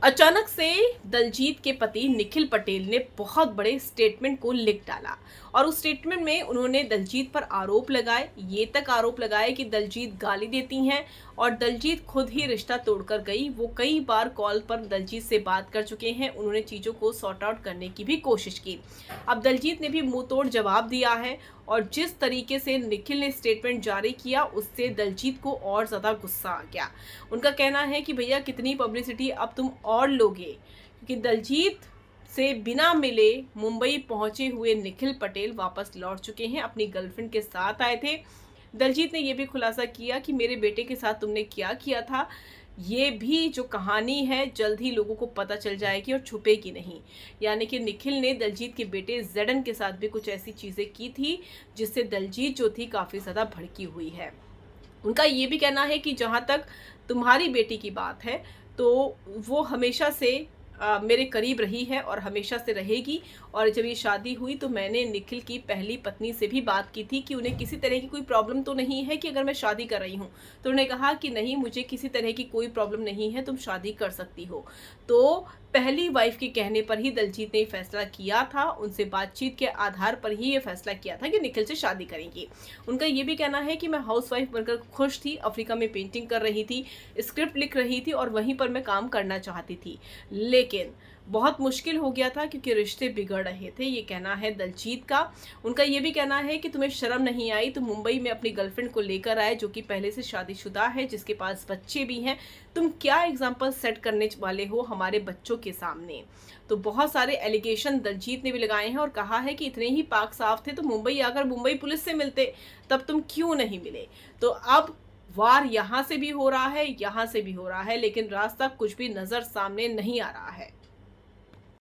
अचानक से दलजीत के पति निखिल पटेल ने बहुत बड़े स्टेटमेंट को लिख डाला और उस स्टेटमेंट में उन्होंने दलजीत पर आरोप लगाए, ये तक आरोप लगाए कि दलजीत गाली देती हैं और दलजीत खुद ही रिश्ता तोड़कर गई। वो कई बार कॉल पर दलजीत से बात कर चुके हैं, उन्होंने चीज़ों को सॉर्ट आउट करने की भी कोशिश की। अब दलजीत ने भी मुंह तोड़ जवाब दिया है और जिस तरीके से निखिल ने स्टेटमेंट जारी किया उससे दलजीत को और ज़्यादा गुस्सा आ गया। उनका कहना है कि भैया कितनी पब्लिसिटी अब तुम और लोगे, क्योंकि दलजीत से बिना मिले मुंबई पहुंचे हुए निखिल पटेल वापस लौट चुके हैं, अपनी गर्लफ्रेंड के साथ आए थे। दलजीत ने यह भी खुलासा किया कि मेरे बेटे के साथ तुमने क्या किया था, ये भी जो कहानी है जल्द ही लोगों को पता चल जाएगी और छुपेगी नहीं। यानी कि निखिल ने दलजीत के बेटे जेडन के साथ भी कुछ ऐसी चीज़ें की थी जिससे दलजीत जो थी काफ़ी ज़्यादा भड़की हुई है। उनका ये भी कहना है कि जहाँ तक तुम्हारी बेटी की बात है तो वो हमेशा से मेरे करीब रही है और हमेशा से रहेगी। और जब ये शादी हुई तो मैंने निखिल की पहली पत्नी से भी बात की थी कि उन्हें किसी तरह की कोई प्रॉब्लम तो नहीं है कि अगर मैं शादी कर रही हूँ, तो उन्होंने कहा कि नहीं, मुझे किसी तरह की कोई प्रॉब्लम नहीं है, तुम शादी कर सकती हो। तो पहली वाइफ के कहने पर ही दलजीत ने फैसला किया था, उनसे बातचीत के आधार पर ही ये फैसला किया था कि निखिल से शादी करेंगी। उनका ये भी कहना है कि मैं हाउसवाइफ बनकर खुश थी, अफ्रीका में पेंटिंग कर रही थी, स्क्रिप्ट लिख रही थी और वहीं पर मैं काम करना चाहती थी, लेकिन बहुत मुश्किल हो गया था क्योंकि रिश्ते बिगड़ रहे थे। ये कहना है दलजीत का। उनका ये भी कहना है कि तुम्हें शर्म नहीं आई, तुम मुंबई में अपनी गर्लफ्रेंड को लेकर आए जो कि पहले से शादीशुदा है, जिसके पास बच्चे भी हैं। तुम क्या एग्जाम्पल सेट करने वाले हो हमारे बच्चों के सामने। तो बहुत सारे एलिगेशन दलजीत ने भी लगाए हैं और कहा है कि इतने ही पाक साफ थे तो मुंबई आकर मुंबई पुलिस से मिलते, तब तुम क्यों नहीं मिले। तो अब वार यहाँ से भी हो रहा है, यहाँ से भी हो रहा है, लेकिन रास्ता कुछ भी नजर सामने नहीं आ रहा है।